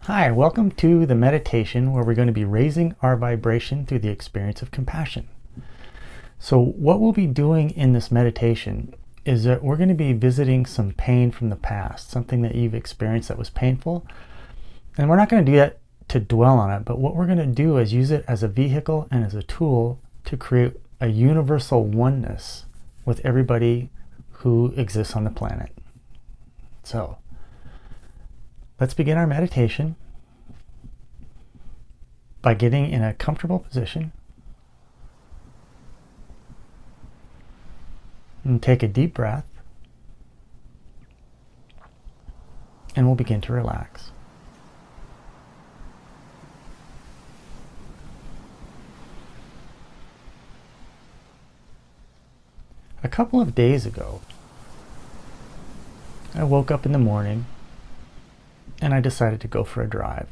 Hi, welcome to the meditation where we're going to be raising our vibration through the experience of compassion. So what we'll be doing in this meditation is that we're going to be visiting some pain from the past, something that you've experienced that was painful. And we're not going to do that to dwell on it, but what we're going to do is use it as a vehicle and as a tool to create a universal oneness with everybody who exists on the planet. So let's begin our meditation by getting in a comfortable position. And take a deep breath. And we'll begin to relax. A couple of days ago, I woke up in the morning and I decided to go for a drive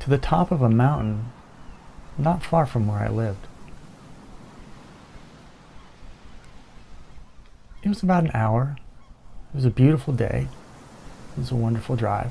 to the top of a mountain not far from where I lived. It was about an hour. It was a beautiful day. It was a wonderful drive.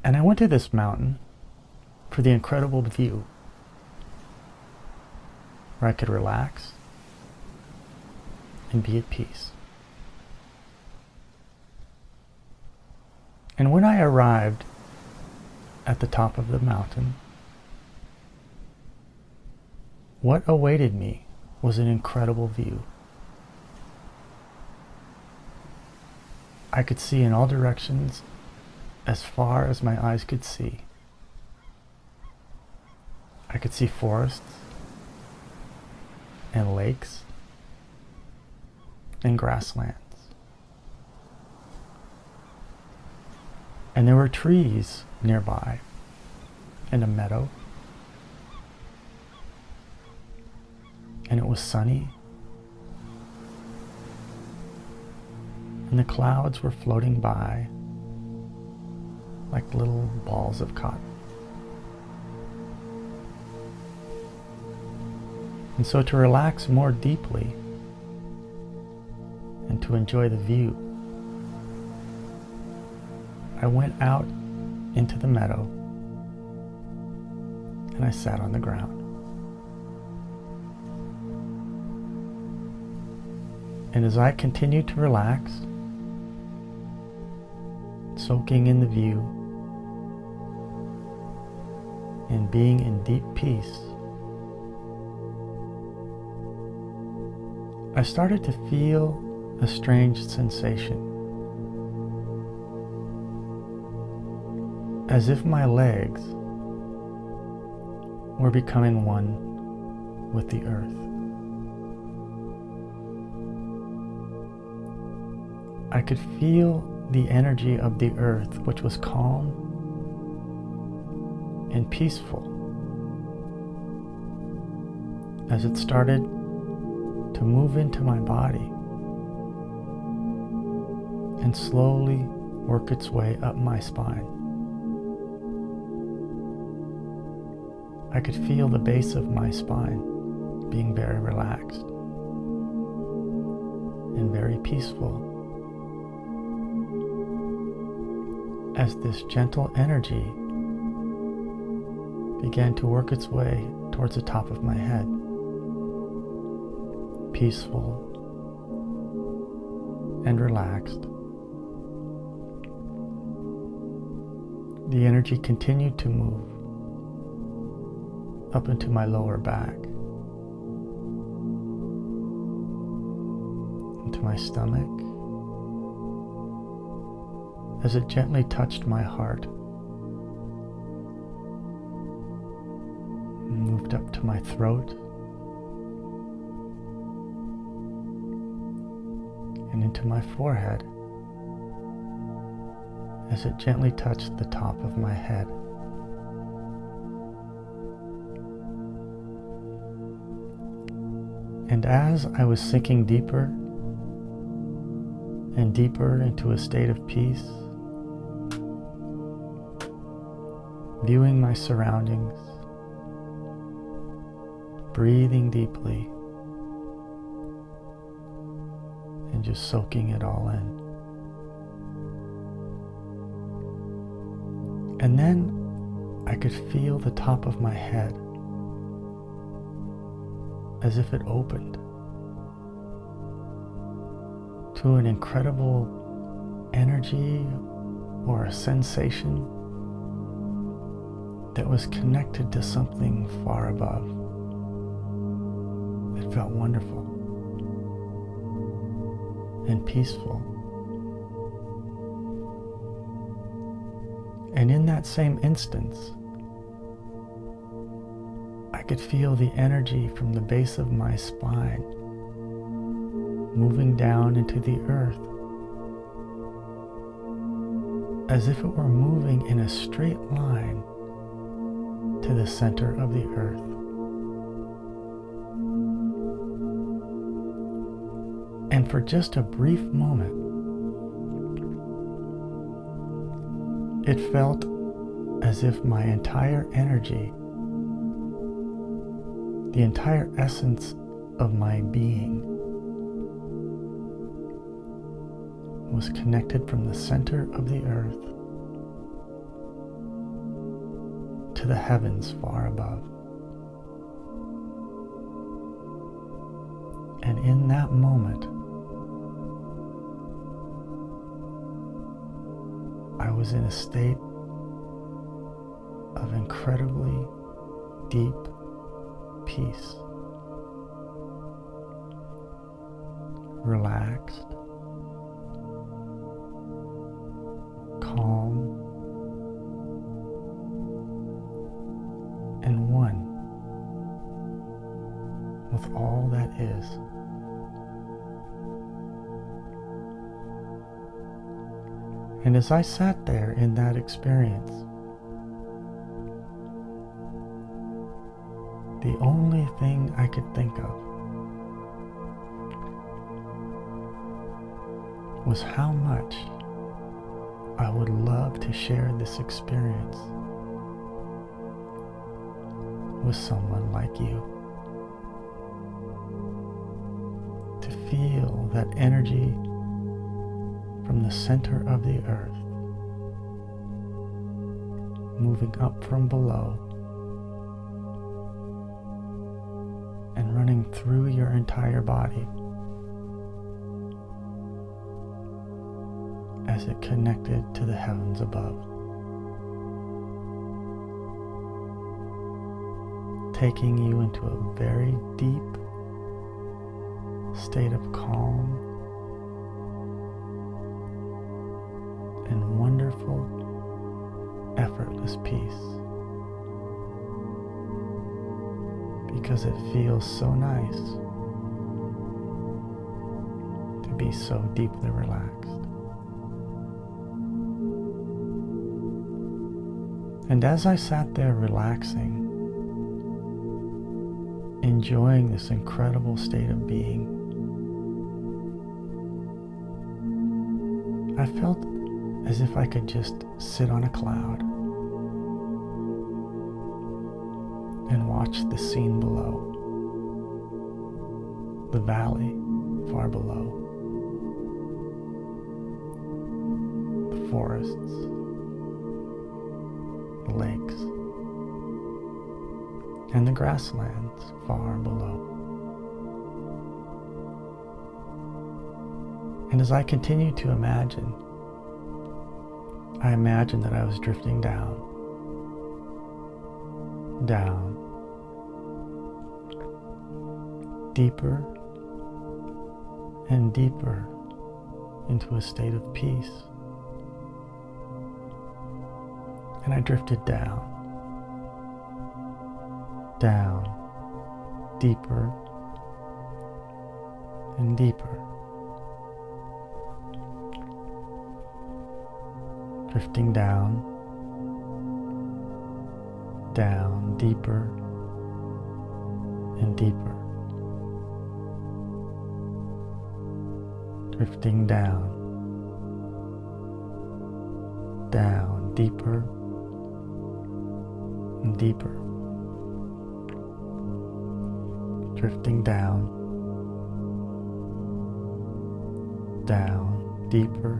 And I went to this mountain for the incredible view where I could relax and be at peace. And when I arrived at the top of the mountain, what awaited me was an incredible view. I could see in all directions as far as my eyes could see. I could see forests and lakes and grasslands. And there were trees nearby and a meadow. And it was sunny. And the clouds were floating by like little balls of cotton. And so to relax more deeply and to enjoy the view, I went out into the meadow and I sat on the ground. And as I continued to relax, soaking in the view and being in deep peace, I started to feel a strange sensation, as if my legs were becoming one with the earth. I could feel the energy of the earth, which was calm and peaceful, as it started to move into my body and slowly work its way up my spine. I could feel the base of my spine being very relaxed and very peaceful as this gentle energy began to work its way towards the top of my head. Peaceful and relaxed. The energy continued to move up into my lower back, into my stomach, as it gently touched my heart, moved up to my throat, and into my forehead, as it gently touched the top of my head. And as I was sinking deeper and deeper into a state of peace, viewing my surroundings, breathing deeply, and just soaking it all in. And then I could feel the top of my head as if it opened to an incredible energy or a sensation that was connected to something far above. It felt wonderful and peaceful. And in that same instance, I could feel the energy from the base of my spine moving down into the earth, as if it were moving in a straight line to the center of the earth. And for just a brief moment, it felt as if my entire energy, the entire essence of my being, was connected from the center of the earth to the heavens far above. And in that moment, I was in a state of incredibly deep peace, relaxed, calm, and one with all that is. And as I sat there in that experience, the only thing I could think of was how much I would love to share this experience with someone like you. To feel that energy from the center of the earth moving up from below and running through your entire body as it connected to the heavens above, taking you into a very deep state of calm and wonderful, effortless peace, because it feels so nice to be so deeply relaxed. And as I sat there relaxing, enjoying this incredible state of being, I felt as if I could just sit on a cloud and watch the scene below, the valley far below, the forests, the lakes, and the grasslands far below. And as I continued to imagine, I imagined that I was drifting down, deeper and deeper into a state of peace. And I drifted down, deeper and deeper, drifting down, deeper and deeper, drifting down, deeper and deeper, drifting down, down, deeper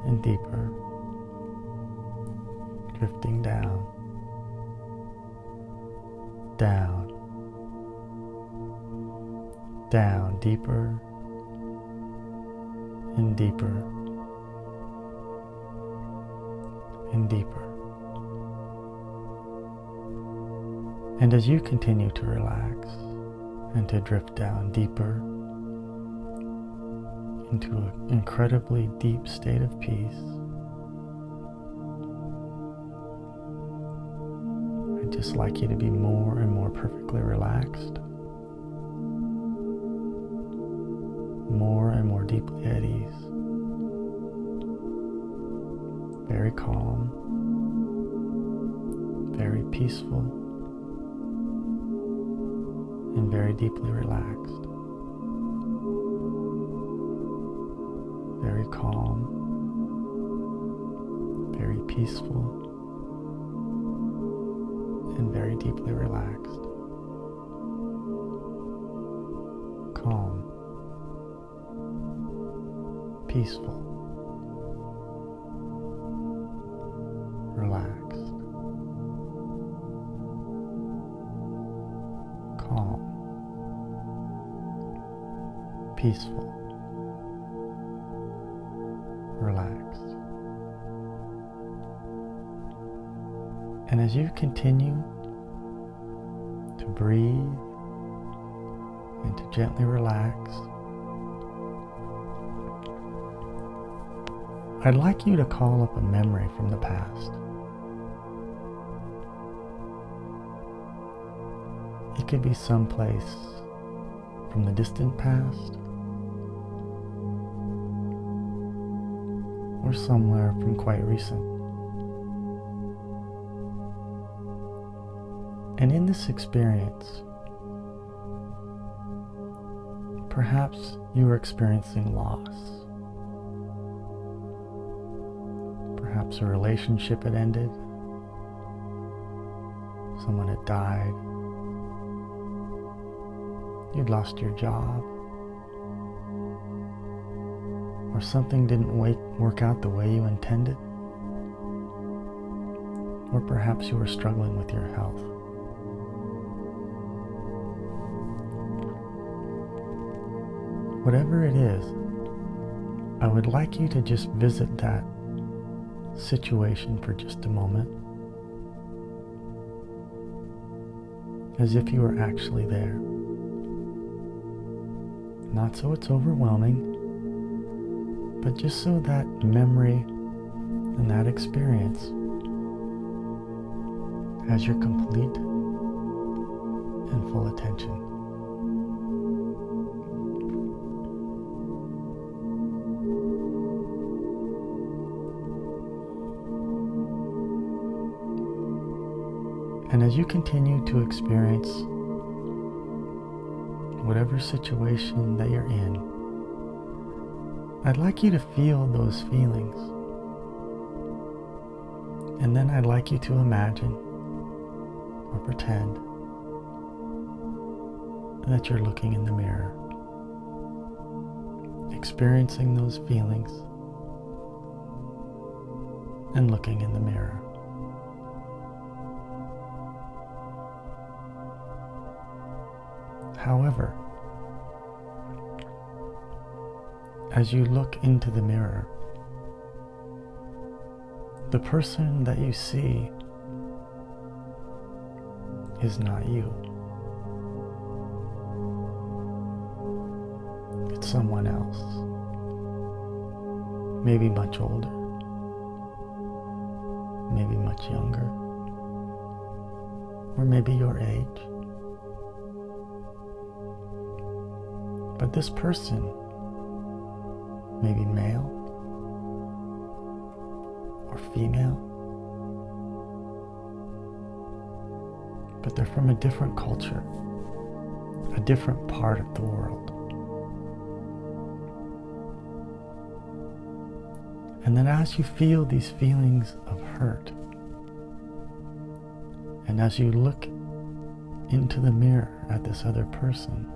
and deeper, drifting down, down, down, deeper and deeper and deeper. And as you continue to relax and to drift down deeper into an incredibly deep state of peace, I'd just like you to be more and more perfectly relaxed, more and more deeply at ease, very calm, very peaceful, and very deeply relaxed. Very calm, very peaceful, and very deeply relaxed. Calm, peaceful, relaxed, calm, peaceful, relaxed. And as you continue to breathe and to gently relax, I'd like you to call up a memory from the past. It could be someplace from the distant past, or somewhere from quite recent. And in this experience, perhaps you were experiencing loss. Perhaps a relationship had ended, someone had died, you'd lost your job, or something didn't work out the way you intended, or perhaps you were struggling with your health. Whatever it is, I would like you to just visit that situation for just a moment, as if you were actually there. Not so it's overwhelming, but just so that memory and that experience has your complete and full attention. And as you continue to experience whatever situation that you're in, I'd like you to feel those feelings. And then I'd like you to imagine or pretend that you're looking in the mirror, experiencing those feelings and looking in the mirror. However, as you look into the mirror, the person that you see is not you. It's someone else, maybe much older, maybe much younger, or maybe your age. But this person may be male or female, but they're from a different culture, a different part of the world. And then as you feel these feelings of hurt, and as you look into the mirror at this other person,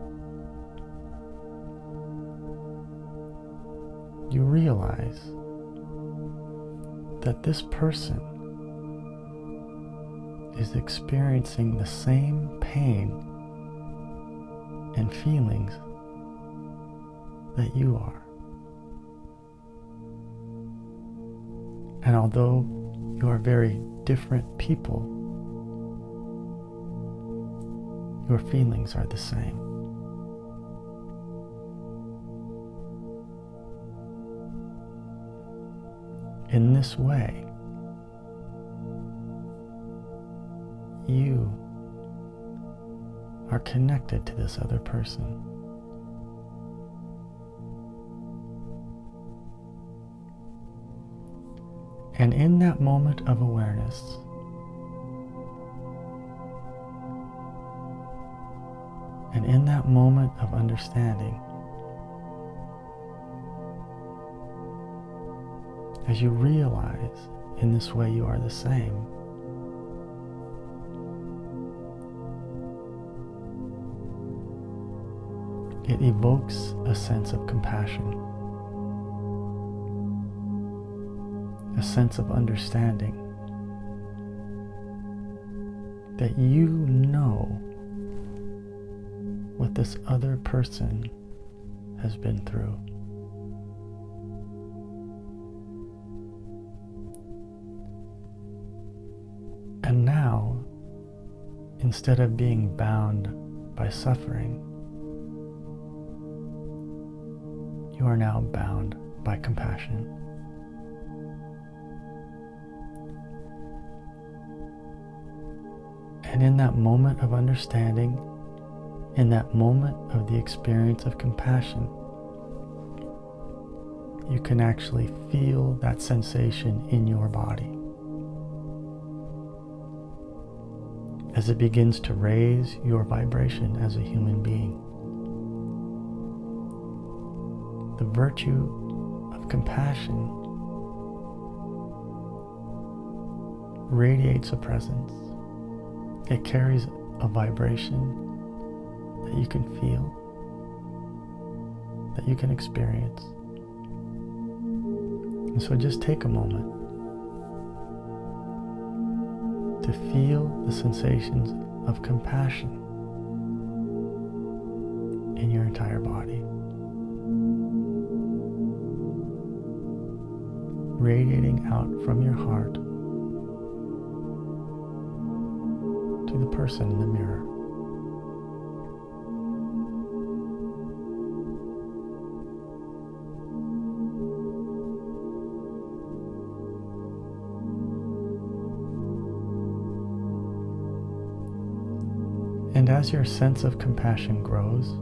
you realize that this person is experiencing the same pain and feelings that you are. And although you are very different people, your feelings are the same. In this way, you are connected to this other person. And in that moment of awareness, and in that moment of understanding, as you realize in this way you are the same, it evokes a sense of compassion, a sense of understanding that you know what this other person has been through. And now, instead of being bound by suffering, you are now bound by compassion. And in that moment of understanding, in that moment of the experience of compassion, you can actually feel that sensation in your body as it begins to raise your vibration as a human being. The virtue of compassion radiates a presence. It carries a vibration that you can feel, that you can experience. And so just take a moment to feel the sensations of compassion in your entire body, radiating out from your heart to the person in the mirror. And as your sense of compassion grows,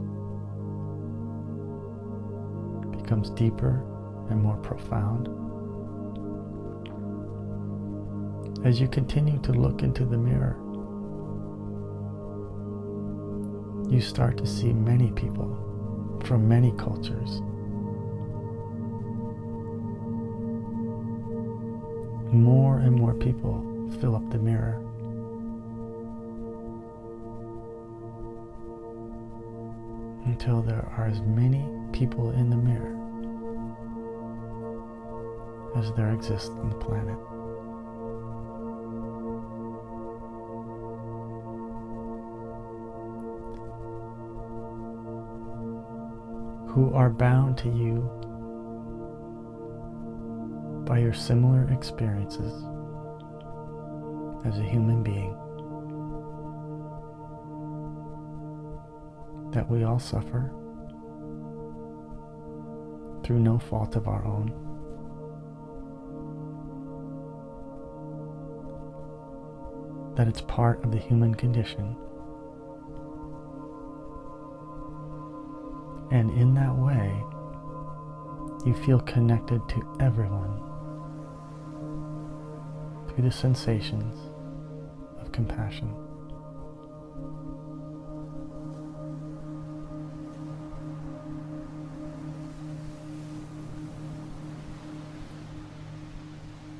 becomes deeper and more profound, as you continue to look into the mirror, you start to see many people from many cultures. More and more people fill up the mirror. Until there are as many people in the mirror as there exists on the planet. Who are bound to you by your similar experiences as a human being. That we all suffer through no fault of our own. That it's part of the human condition. And in that way, you feel connected to everyone through the sensations of compassion.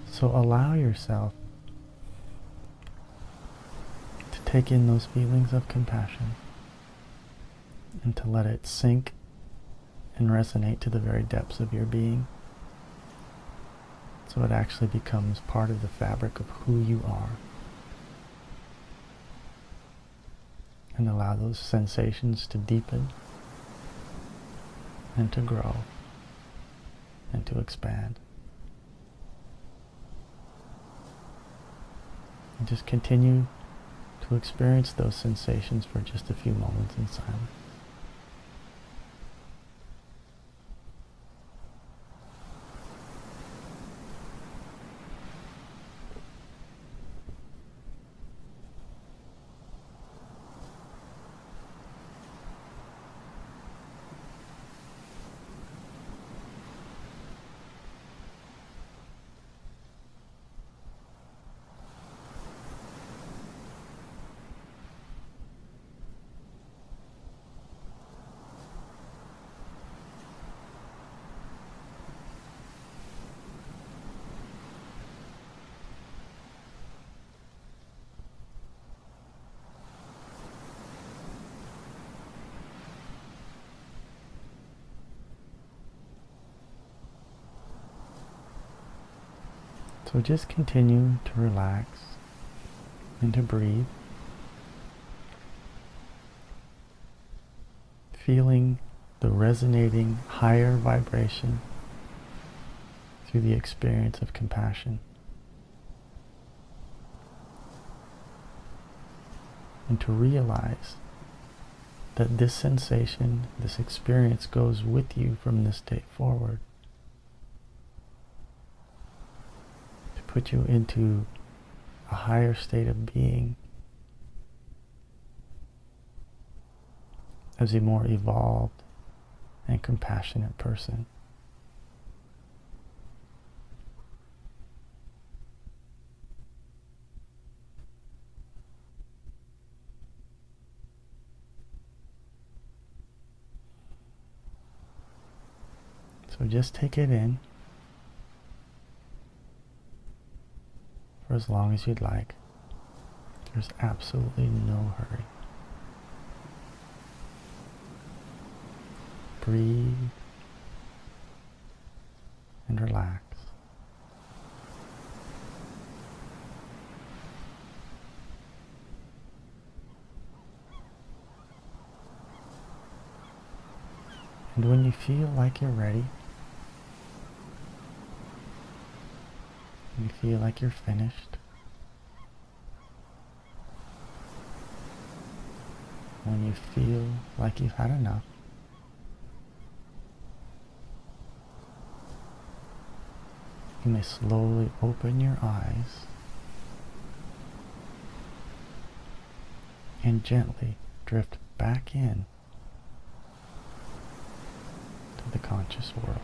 So allow yourself to take in those feelings of compassion and to let it sink and resonate to the very depths of your being. so it actually becomes part of the fabric of who you are. And allow those sensations to deepen and to grow and to expand. And just continue to experience those sensations for just a few moments in silence. So just continue to relax and to breathe, feeling the resonating higher vibration through the experience of compassion. And to realize that this sensation, this experience goes with you from this day forward. To put you into a higher state of being as a more evolved and compassionate person. So just take it in for as long as you'd like. There's absolutely no hurry. Breathe and relax. And when you feel like you're ready, you feel like you're finished, when you feel like you've had enough, you may slowly open your eyes and gently drift back in to the conscious world.